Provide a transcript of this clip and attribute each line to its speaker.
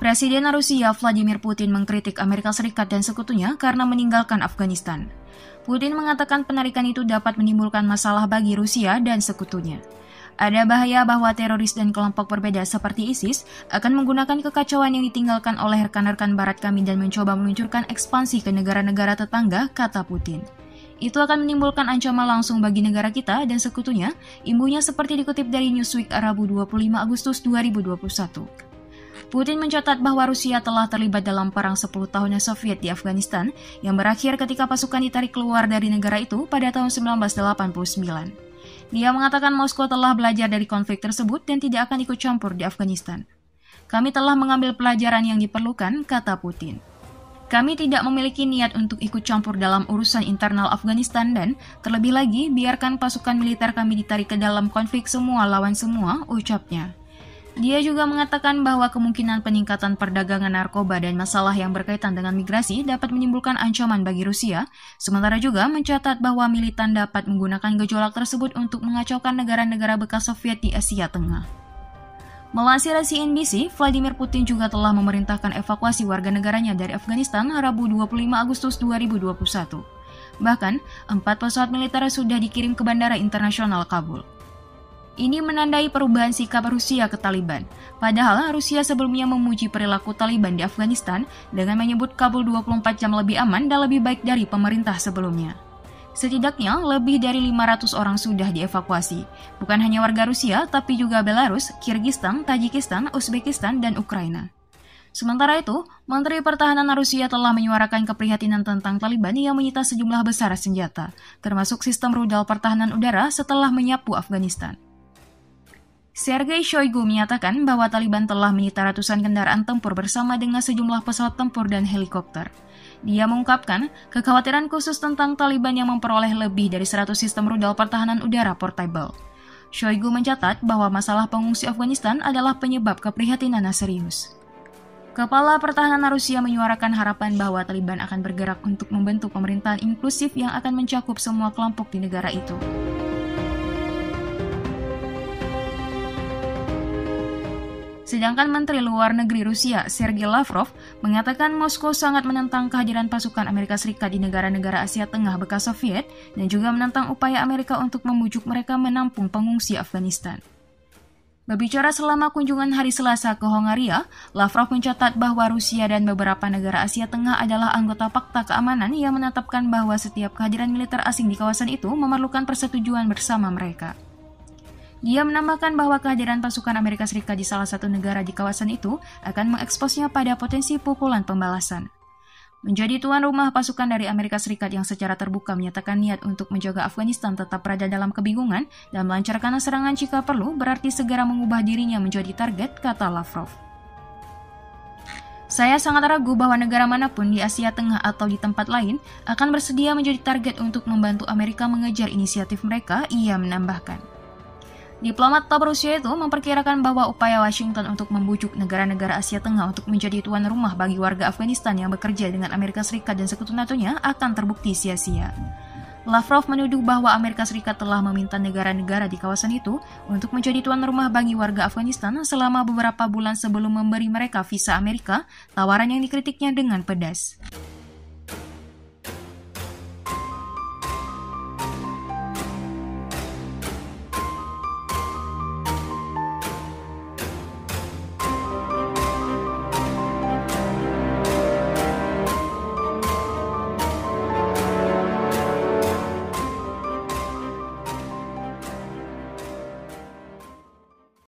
Speaker 1: Presiden Rusia Vladimir Putin mengkritik Amerika Serikat dan sekutunya karena meninggalkan Afghanistan. Putin mengatakan penarikan itu dapat menimbulkan masalah bagi Rusia dan sekutunya. Ada bahaya bahwa teroris dan kelompok berbeda seperti ISIS akan menggunakan kekacauan yang ditinggalkan oleh rekan-rekan barat kami dan mencoba meluncurkan ekspansi ke negara-negara tetangga, kata Putin. Itu akan menimbulkan ancaman langsung bagi negara kita dan sekutunya, imbuhnya seperti dikutip dari Newsweek Rabu 25 Agustus 2021. Putin mencatat bahwa Rusia telah terlibat dalam perang 10 tahunnya Soviet di Afghanistan yang berakhir ketika pasukan ditarik keluar dari negara itu pada tahun 1989. Dia mengatakan Moskow telah belajar dari konflik tersebut dan tidak akan ikut campur di Afghanistan. Kami telah mengambil pelajaran yang diperlukan, kata Putin. Kami tidak memiliki niat untuk ikut campur dalam urusan internal Afghanistan dan, terlebih lagi, biarkan pasukan militer kami ditarik ke dalam konflik semua lawan semua, ucapnya. Dia juga mengatakan bahwa kemungkinan peningkatan perdagangan narkoba dan masalah yang berkaitan dengan migrasi dapat menimbulkan ancaman bagi Rusia, sementara juga mencatat bahwa militan dapat menggunakan gejolak tersebut untuk mengacaukan negara-negara bekas Soviet di Asia Tengah. Melansir CNBC, Vladimir Putin juga telah memerintahkan evakuasi warga negaranya dari Afghanistan Rabu 25 Agustus 2021. Bahkan, 4 pesawat militer sudah dikirim ke Bandara Internasional Kabul. Ini menandai perubahan sikap Rusia ke Taliban. Padahal Rusia sebelumnya memuji perilaku Taliban di Afghanistan dengan menyebut Kabul 24 jam lebih aman dan lebih baik dari pemerintah sebelumnya. Setidaknya lebih dari 500 orang sudah dievakuasi. Bukan hanya warga Rusia, tapi juga Belarus, Kirgistan, Tajikistan, Uzbekistan, dan Ukraina. Sementara itu, Menteri Pertahanan Rusia telah menyuarakan keprihatinan tentang Taliban yang menyita sejumlah besar senjata, termasuk sistem rudal pertahanan udara setelah menyapu Afghanistan. Sergei Shoigu menyatakan bahwa Taliban telah menyita ratusan kendaraan tempur bersama dengan sejumlah pesawat tempur dan helikopter. Dia mengungkapkan kekhawatiran khusus tentang Taliban yang memperoleh lebih dari 100 sistem rudal pertahanan udara portable. Shoigu mencatat bahwa masalah pengungsi Afghanistan adalah penyebab keprihatinan serius. Kepala Pertahanan Rusia menyuarakan harapan bahwa Taliban akan bergerak untuk membentuk pemerintahan inklusif yang akan mencakup semua kelompok di negara itu. Sedangkan Menteri Luar Negeri Rusia, Sergei Lavrov, mengatakan Moskow sangat menentang kehadiran pasukan Amerika Serikat di negara-negara Asia Tengah bekas Soviet dan juga menentang upaya Amerika untuk membujuk mereka menampung pengungsi Afghanistan. Berbicara selama kunjungan hari Selasa ke Hongaria, Lavrov mencatat bahwa Rusia dan beberapa negara Asia Tengah adalah anggota Pakta Keamanan yang menetapkan bahwa setiap kehadiran militer asing di kawasan itu memerlukan persetujuan bersama mereka. Dia menambahkan bahwa kehadiran pasukan Amerika Serikat di salah satu negara di kawasan itu akan mengeksposnya pada potensi pukulan pembalasan. Menjadi tuan rumah pasukan dari Amerika Serikat yang secara terbuka menyatakan niat untuk menjaga Afghanistan tetap berada dalam kebingungan dan melancarkan serangan jika perlu berarti segera mengubah dirinya menjadi target, kata Lavrov. Saya sangat ragu bahwa negara manapun di Asia Tengah atau di tempat lain akan bersedia menjadi target untuk membantu Amerika mengejar inisiatif mereka, ia menambahkan. Diplomat top Rusia itu memperkirakan bahwa upaya Washington untuk membujuk negara-negara Asia Tengah untuk menjadi tuan rumah bagi warga Afghanistan yang bekerja dengan Amerika Serikat dan sekutu NATO-nya akan terbukti sia-sia. Lavrov menuduh bahwa Amerika Serikat telah meminta negara-negara di kawasan itu untuk menjadi tuan rumah bagi warga Afghanistan selama beberapa bulan sebelum memberi mereka visa Amerika, tawaran yang dikritiknya dengan pedas.